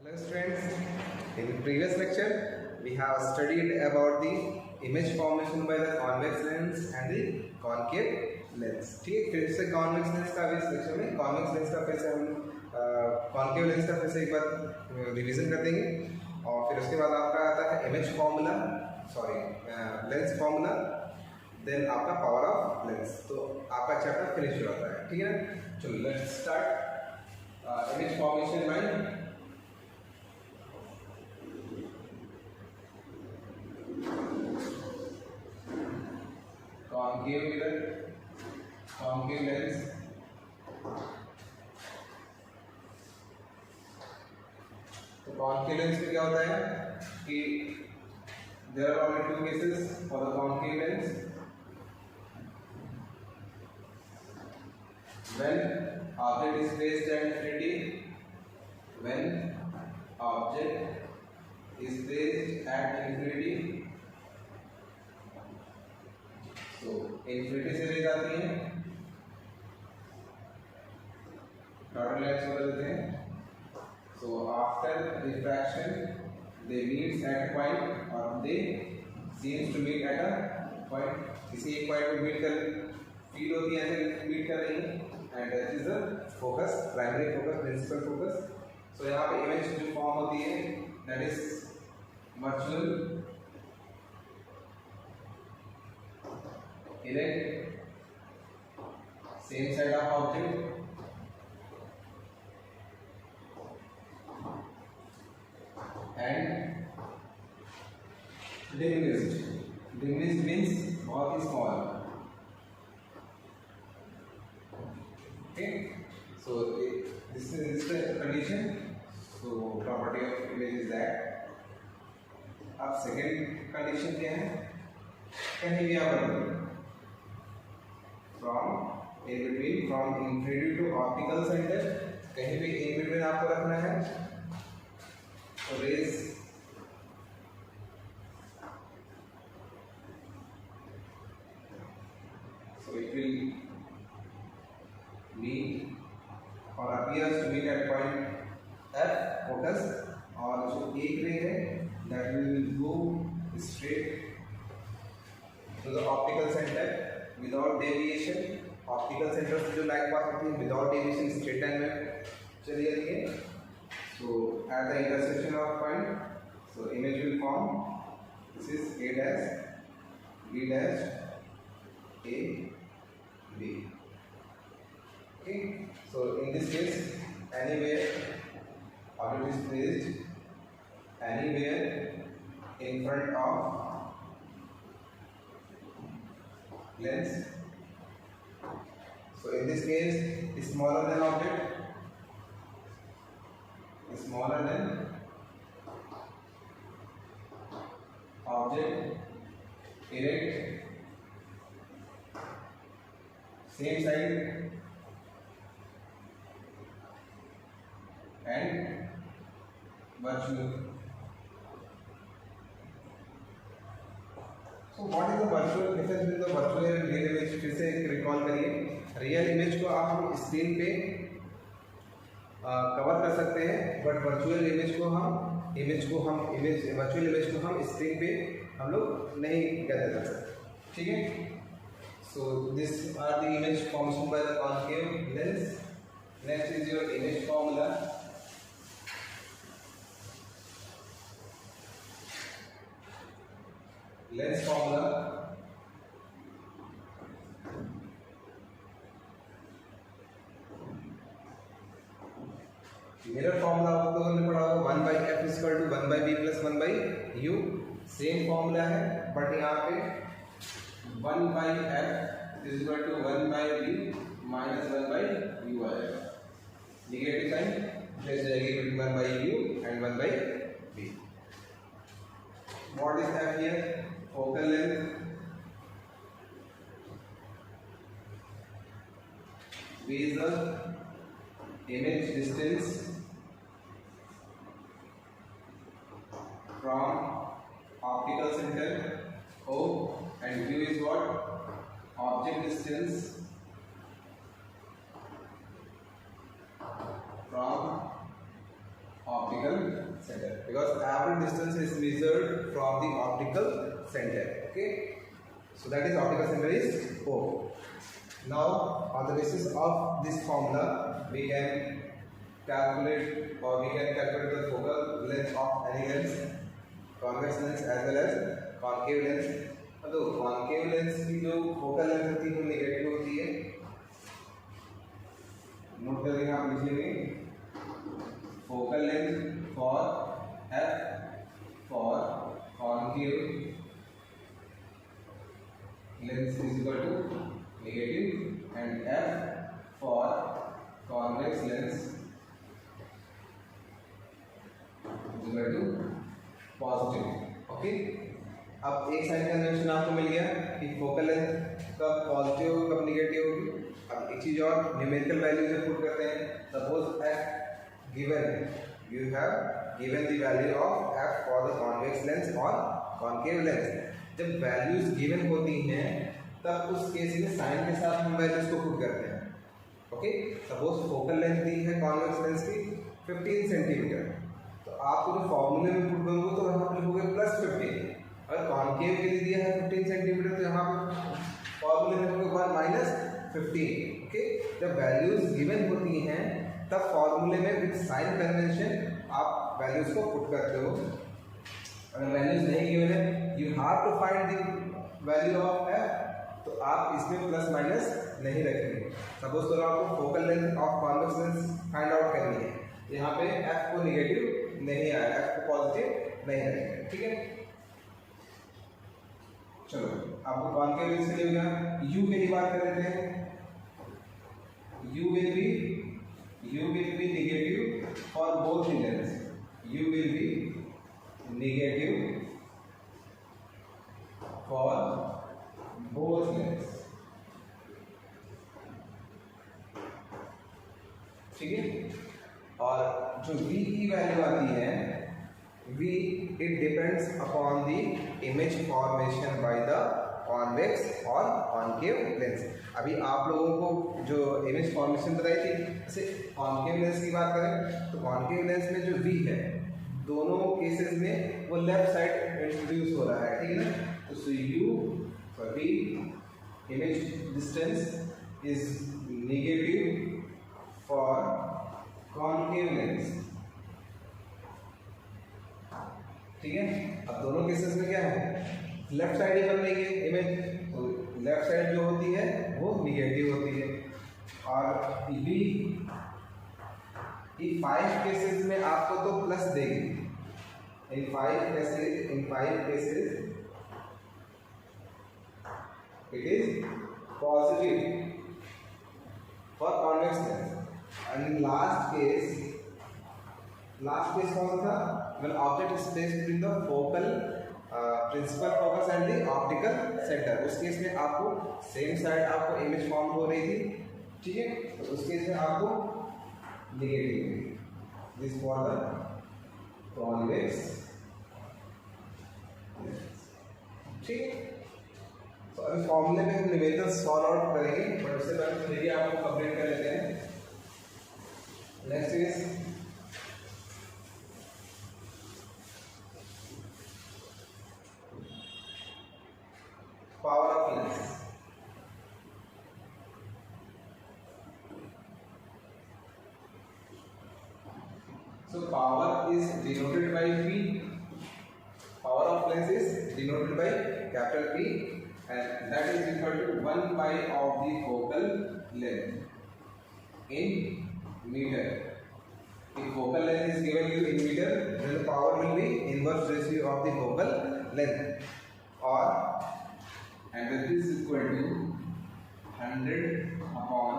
Hello students, in previous lecture we have studied about the image formation by the convex lens and the concave lens. ठीक है, फिर से convex lens का भी इस lecture में convex lens का फिर से हम concave lens का फिर से एक बार रिवीजन कर देंगे और फिर उसके बाद आपका आता है image formula, sorry lens formula, then आपका power of lens. तो आपका चैप्टर फिनिश हो जाता है. ठीक है ना? चलो let's start image formation by concave mirror, concave lens. तो concave lens में क्या होता है कि there are only two cases for the concave lens. When object is placed at infinity, when object is placed at infinity, तो infinity से ले जाती है, डॉटेड लाइन्स बदल देते हैं. So after refraction they meets at point और they seems to meet at a point. किसी एक पॉइंट पे मीट कर फील होती है, ऐसे मीट कर रही है and that is the focus, primary focus, principal focus. So यहाँ पे इमेज जो फॉर्म होती है that is virtual erect, same side of object, and diminished. Diminished means बहुत ही small. Okay, so this is the condition. So property of image is that. अब second condition क्या है? कहीं भी आप from in between, from infinity to optical center, कहीं भी in between आपको रखना है. तो rays so it will meet or appears to meet at point F focus, और जो एक ray है that will go straight to the optical center without deviation. Optical centre से जो लाइट पास होती है विदाउट डेविएशन स्ट्रेट लाइन में चली जाती है. So at the intersection of point, so image will form. This is A dash, B dash, A, B. Okay, so in this case anywhere object is placed anywhere in front of lens. So in this case, smaller than object, smaller than object, erect, same side, and virtual. So what is the virtual difference between the virtual and real image? फिर से recall करिए. Real image को आप screen पे cover कर सकते हैं, but virtual image को हम वर्चुअल इमेज को हम स्क्रीन पे हम लोग नहीं गैदर कर सकते. ठीक है. So this are the image formation by the concave lens. Next is your image formula. Lens formula mirror formula आप लोगों ने पढ़ा होगा 1 by f equal to 1 by b plus 1 by u. Same formula है बट यहाँ पे 1 by f is equal to 1 by b minus 1 by u आएगा. Negative sign place हो जाएगी between 1 by u and 1 by b. What is f here? Focal length, b is the image distance from optical center O, and u is what? Object distance from optical center, because average distance is measured from the optical center. Okay, so that is optical center is O. Now on the basis of this formula we can calculate the focal length of any lens, convex lens as well as concave lens. तो concave lens की जो focal length होती है वो negative होती है, note कर लेंगे आप, लिखेंगे focal length for f for concave lens is equal to negative and f for convex lens is equal to positive. Okay, अब एक साइन कन्वेंशन आपको मिल गया कि फोकल लेंथ कब पॉजिटिव कब निगेटिव होगी. अब एक चीज और, न्यूमेरिकल वैल्यू जब पुट करते हैं, suppose F given, you have given the value of F for the convex lens और कॉन्केव लेंस. जब वैल्यूज गिवन होती हैं तब उस केस में साइन के साथ हम वैल्यूज को पुट करते हैं. ओके, सपोज फोकल लेंथ दी है कॉन्वेक्स लेंस की 15 सेंटीमीटर, तो आपको जो फॉर्मूले में पुट करोगे तो यहाँ पर लिखोगे +15. और कॉन्केव के लिए दिया है 15 सेंटीमीटर, तो यहाँ पे फॉर्मूले में लिखोगे -15. ओके, जब वैल्यूज गिवन होती हैं तब फॉर्मूले में विद साइन कन्वेंशन आप वैल्यूज को पुट करते हो. अगर वैल्यूज नहीं गिवन है, you have to find the value of f, तो आप इसमें प्लस माइनस नहीं रखेंगे. सपोज करो आपको focal length of convex lens find out करनी है, यहाँ पे एफ को निगेटिव नहीं आया, एफ को पॉजिटिव नहीं आएगा. ठीक है, चलो आपको कॉन्केव लेंस के लिए होगा, यू के लिए बात कर लेते हैं. You will be negative for both lens. You will be negative for both lens. ठीक है, और जो v की वैल्यू आती है, v it depends upon the image formation by the convex और concave lens. अभी आप लोगों को जो इमेज फॉर्मेशन बताई थी, जैसे कॉन्केव लेंस की बात करें तो कॉन्केव लेंस में जो v है दोनों केसेस में वो लेफ्ट साइड इंट्रोड्यूस हो रहा है. ठीक है ना, तो सो u for v image distance is negative for concave lens. ठीक है, अब दोनों केसेस में क्या है, लेफ्ट साइड ही बन रही है इमेज, तो लेफ्ट साइड जो होती है वो निगेटिव होती है. और बी इन 5 केसेस में आपको तो प्लस देगी. इन 5 cases it is positive for convex lens. And last case कौन था, when object is placed between the focal principal focus and the optical center. उस केस में आपको सेम साइड आपको इमेज फॉर्म हो रही थी. ठीक है, तो उस केस में आपको negative. This for the convex. ठीक है, तो अभी फॉर्मूले में हम न्यूमेरिकल सॉल्व आउट करेंगे, बट उससे पहले थ्योरी आपको कंप्लीट कर लेते हैं. Next is power of lens. So power is denoted by P. Power of lens is denoted by capital P, and that is equal to 1 pi of the focal length in meter. If focal length is given you in meter, then the power will be inverse ratio of the focal length, or and that is equal to 100 upon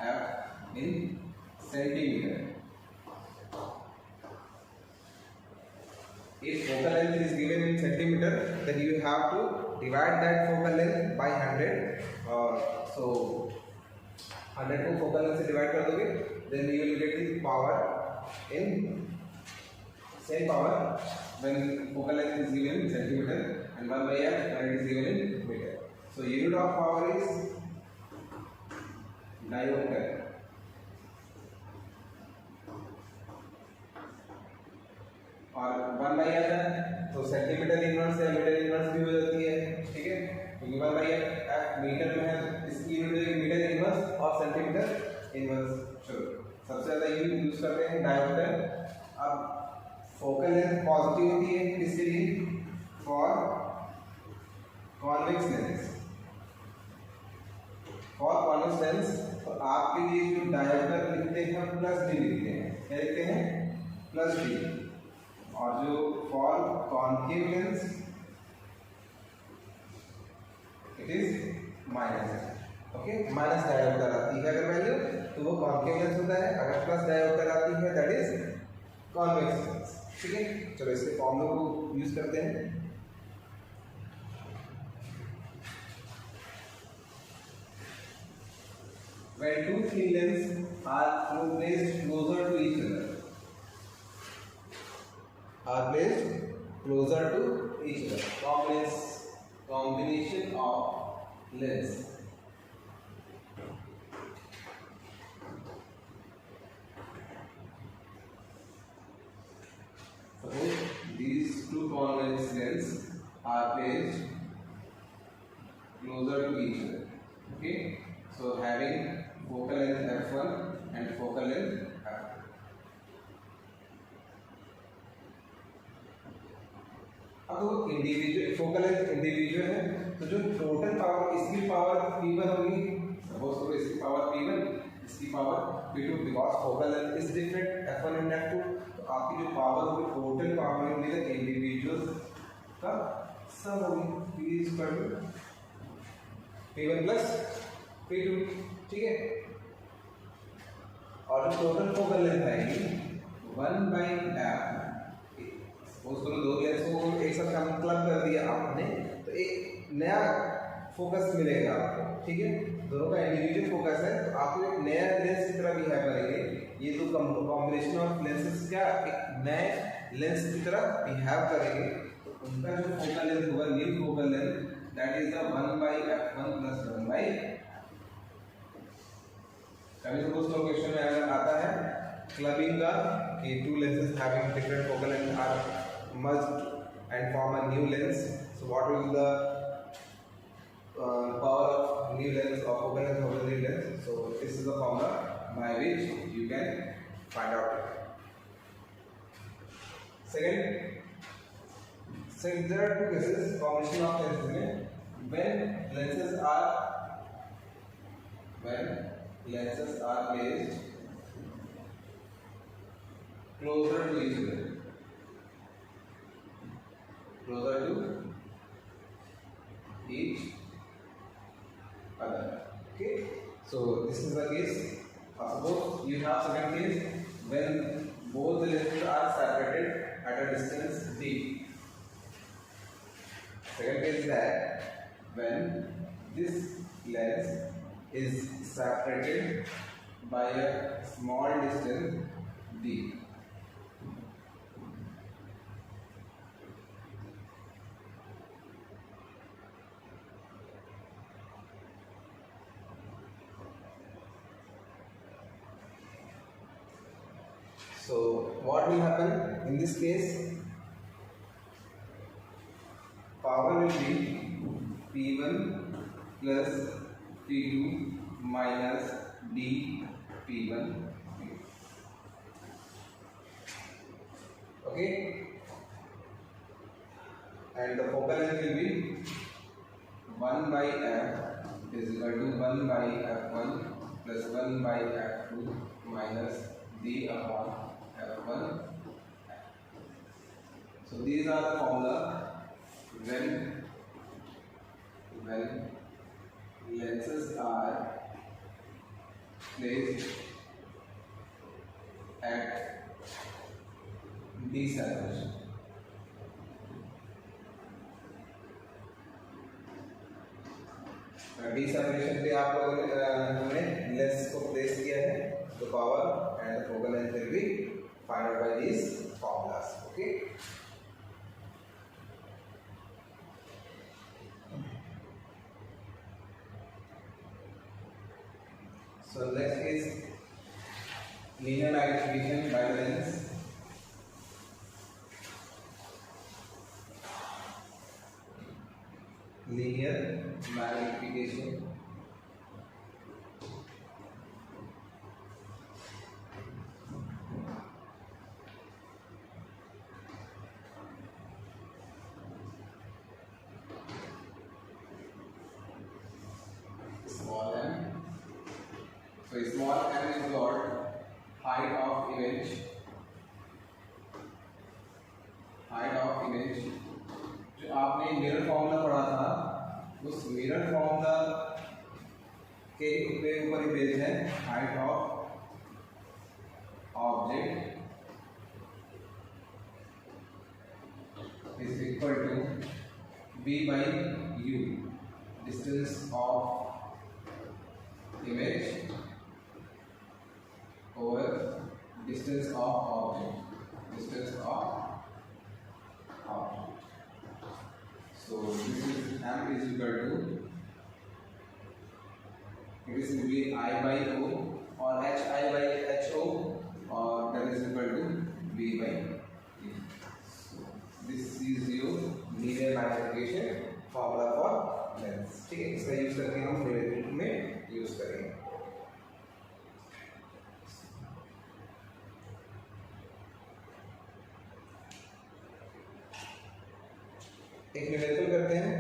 f in centimeter. If focal length is given in centimeter, then you have to divide that focal length by 100. So 100 को focal length से divide कर दोगे, then you will get the power in same power when focal length is given in centimeter and 1 by f when it is given in meter. So unit of power is diopter. और 1 by F है तो centimetre inverse या metre inverse भी हो जाती है, ठीक है, क्योंकि 1 बाई एफ मीटर में है तो इसकी यूनिट हो जाएगी मीटर इनवर्स और सेंटीमीटर इनवर्स। चलो सबसे ज्यादा यूज करते हैं डायोप्टर। अब फोकल लेंथ पॉजिटिव होती है किसके लिए, for convex lens, for convex lens तो आपके लिए जो डायोप्टर लिखते हैं प्लस डी लिखते हैं, क्या लिखते हैं, प्लस डी, और जो for concave lens it is minus, okay, minus dioptre आती है अगर वैल्यू तो वो कॉन्केव लेंस होता है, अगर प्लस डायोप्टर आती है दैट इज कॉन्वेक्स लेंस, ठीक है। चलो इसके फॉर्मूले को यूज करते हैं। When two thin lenses are placed closer to each other, combination of lens. Suppose these two convex lenses are placed closer to each other, okay. So having focal length f1 and focal length f2. अब वो individual focal length individual है तो जो total power इसकी power p1 होगी, suppose करो इसकी power p1 इसकी power p2, because focal length is different f1 and f2, तो आपकी जो पावर होगी टोटल पावर होगी इंडिविजुअल का सम होगी p1 प्लस p2, ठीक है। और जो टोटल फोकल लेंथ आएगी 1 बाई एफ, सपोज करो दो लेंस को एक साथ क्लब कर दिया आपने तो एक नया फोकस मिलेगा आपको, ठीक है, दोनों का इंडिविजुअल फोकस है तो आपको एक नया लेंस की तरह बिहेव करेंगे, ये दो कॉम्बिनेशन ऑफ लेंसेज क्या एक नए लेंस की तरह बिहेव करेंगे, तो उनका जो फोकल लेंथ होगा new focal length that is the 1 by f1 plus 1 by. कभी सपोज तो क्वेश्चन में अगर आता है क्लबिंग का कि two lenses having different focal length are merged and form a new lens, so what will be the power of new lens or focal length of the new lens? So this is the formula by which you can find out it. Second, there are two cases combination of lenses में when lenses are placed closer to each other, okay. So this is the case. Suppose you have second case when both the lenses are separated at a distance d. Second case is that when this lens is separated by a small distance d. So what will happen in this case? Power will be P1 plus P2 minus D P1. Okay, and the focal length will be 1 by f is equal to 1 by f1 plus 1 by f2 minus D upon f1. So these are the formula when lenses are placed at D separation. D separation पे आप लोगों ने हमने lens को place किया है तो power and the focal length will be found out by these formulas. Okay. So next is linear magnification by lens. linear magnification. Small m. So small m is what? Height of image. Height of image. जो आपने mirror formula पढ़ा था, उस mirror formula के ऊपर ही based है height of object is equal to b by u, distance of image over distance of object, distance of object. So this is m is equal to, it is simply I by o or h I by h o, or that is equal to b by e. So this is your linear magnification formula for lens. ठीक है, इसका use करके हम derivative में use करेंगे. एक numerical करते हैं.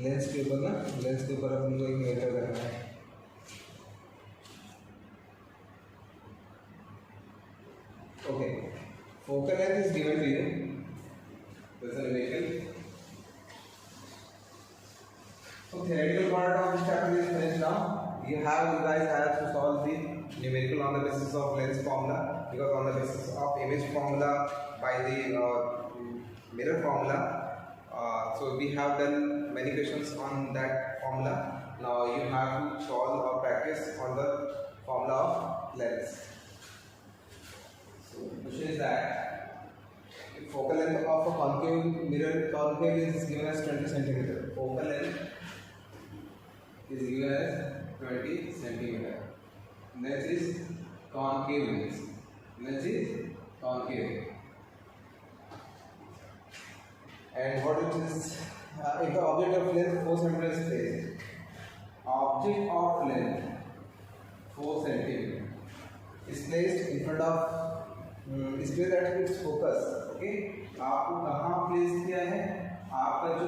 लेंस के ऊपर ना, लेंस के ऊपर अपन को एक न्यूमेरिकल करना है. Okay, focal length is given to you. This is numerical. So theoretical part of this chapter is finished now. You guys have to solve the numerical on the basis of lens formula, because on the basis of image formula by the mirror formula. So we have done many questions on that formula. Now you have to solve or practice on the formula of lens. So the question is that focal length of a concave mirror, concave is given as 20 centimeter. Focal length is given as 20 centimeter. Next is concave lens. Next is concave. And what it is? If the object of length 4 centimeter is placed, object of length 4 centimeter is placed in front of, is placed at its focus. Okay? आपको कहाँ place किया है? आपका जो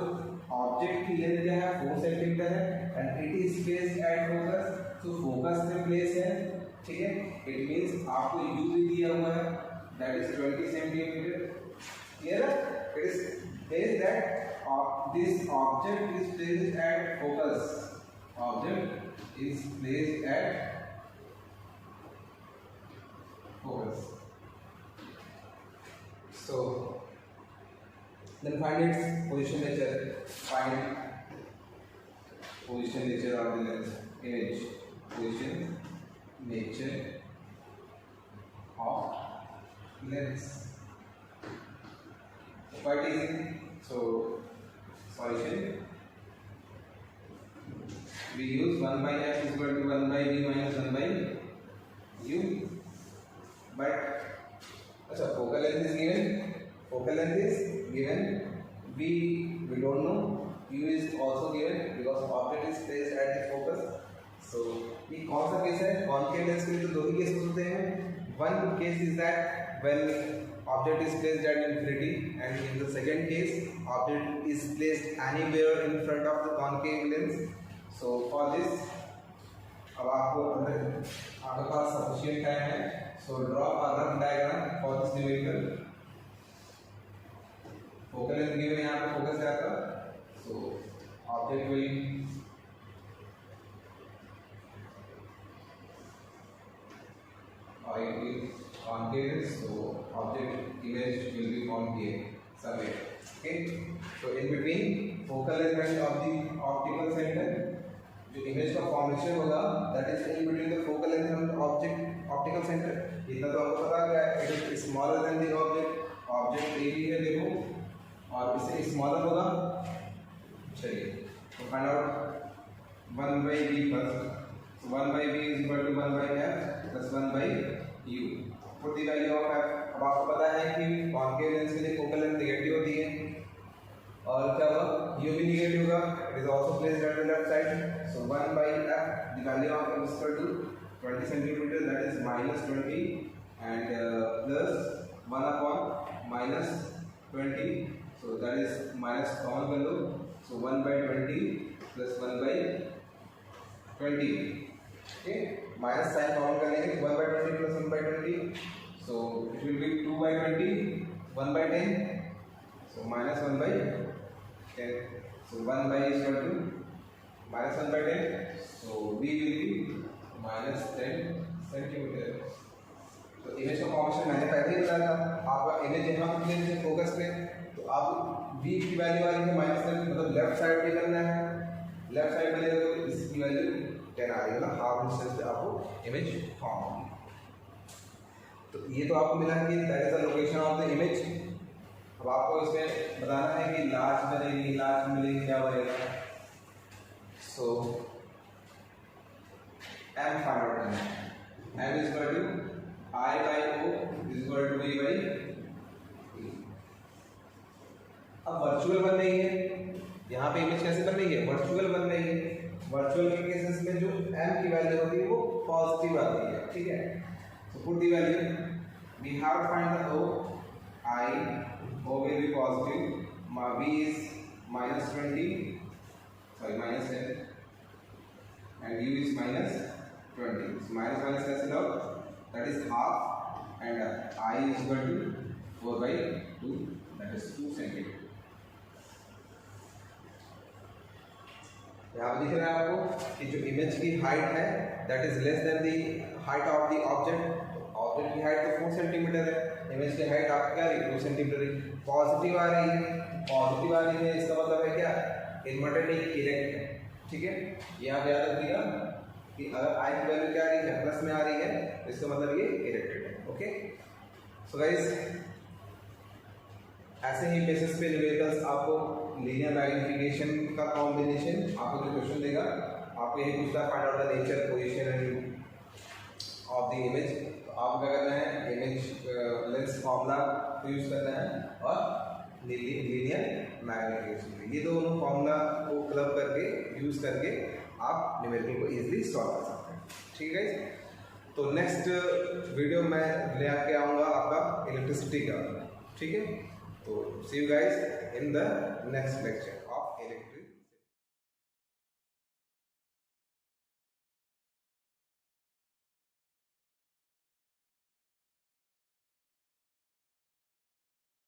object की length क्या है 4 centimetre है, and it is placed at focus. तो फोकस में प्लेस है. ठीक है, इट मींस आपको यू भी दिया हुआ है, दैट इज 20 सेंटीमीटर. क्लियर है? It is placed at, this object is placed at focus. Object is placed at focus. So then find its position nature. Find position nature of the lens image. Position nature of lens. Quite easy. So solution. We use 1 by f is equal to 1 by v minus 1 by u. But अच्छा, focal length is given. Focal length is given. V we don't know. U is also given because object is placed at the focus. So ये कौन सा case है? Concave lens के लिए तो दो ही case होते हैं. One case is that when object is placed at infinity, and in the second case object is placed anywhere in front of the concave lens. So for this, अब आपको आपके पास sufficient time है. So draw a rough diagram for this numerical. Focal length given है, यहाँ पे focus है आपका. So object will it is concave, so object image will be concave somewhere. Okay. So in between focal length of the optical center, जो image का formation होगा, that is in between the focal length and object optical centre. इतना तो आपको पता है, it is smaller than the object. Object A भी है देखो, और इससे स्मॉलर होगा. चलिए तो find out 1 by v first. So 1 by v is equal to 1 by f plus 1 by u. Put the value of f. अब आपको पता है कि कॉन्केव लेंस के लिए फोकल लेंथ नेगेटिव होती है और क्या होगा, u भी नेगेटिव होगा. It is also placed at the left side. So 1 by f, the value of f is equal to 20 centimeter, that is minus 20 and plus 1 upon minus 20. So that is minus common value. So 1 by 20 plus 1 by 20. Okay, minus sign common करेंगे. 1 by 20 plus 1 by 20. So it will be 2 by 20, 1 by 10. So minus 1 by 10. So 1 by is equal to minus 1 by 10. So v will be minus 10 centimeter. तो image का formation मैंने पहले ही बताया था. आपका image यहाँ पे प्लेन से फोकस पे, तो आप v की वैल्यू आ रही है माइनस 10, मतलब लेफ्ट साइड पे करना है. लेफ्ट साइड में ले तो इसकी वैल्यू 10 आ रही है ना, हाफ डिस्टेंस पे आपको इमेज फॉर्म होगी. तो ये तो आपको मिला कि that is the location of the image. अब आपको इसमें बताना है कि लार्ज बनेगी, लार्ज मिलेगी, क्या बनेगा. सो m फाइंड आउट करना है. m is equal to I by O is equal to V by E. अब वर्चुअल बन रही है, यहाँ पे इमेज कैसे बन रही है, वर्चुअल बन रही है. वर्चुअल के केसेस में जो m की वैल्यू होती है वो पॉजिटिव आती है. ठीक है, so put the value. We have to find the O. O will be positive. V is minus 20, sorry minus 10, and U is minus 20. So minus minus cancel out. That is half and I is equal to 4 by 2, that is 2 centimeter. यहाँ पर दिख रहा है आपको कि जो image की height है that is less than the height of the object. Object की हाइट तो 4 सेंटीमीटर है, इमेज की हाइट आपकी क्या रही 2 सेंटीमीटर है. पॉजिटिव आ रही है, पॉजिटिव आ रही है इसका मतलब है क्या, इन्वर्टेड नहीं, इरेक्ट है. ठीक है, यहाँ पे याद रखिएगा कि अगर आई की वैल्यू क्या आ रही है, प्लस में आ रही है, इसका मतलब ये इरेक्टेड है. ओके, सो गाइस ऐसे ही बेसिस पे न्यूमेरिकल्स आपको लीनियर मैग्नीफिकेशन का कॉम्बिनेशन आपको जो क्वेश्चन देगा, आपको यही पूछता है find out the nature, position end of the image. तो आपको क्या करना है, इमेज लेंस फॉर्मूला को यूज करना है और लीनियर मैग्नीफिकेशन, ये दोनों फॉर्मूला को क्लब करके यूज करके आप न्यूमेरिकल को इजीली सॉल्व कर सकते हैं. ठीक है, तो नेक्स्ट वीडियो मैं ले आके आऊँगा आपका इलेक्ट्रिसिटी का. ठीक है, तो see you guys in the next lecture.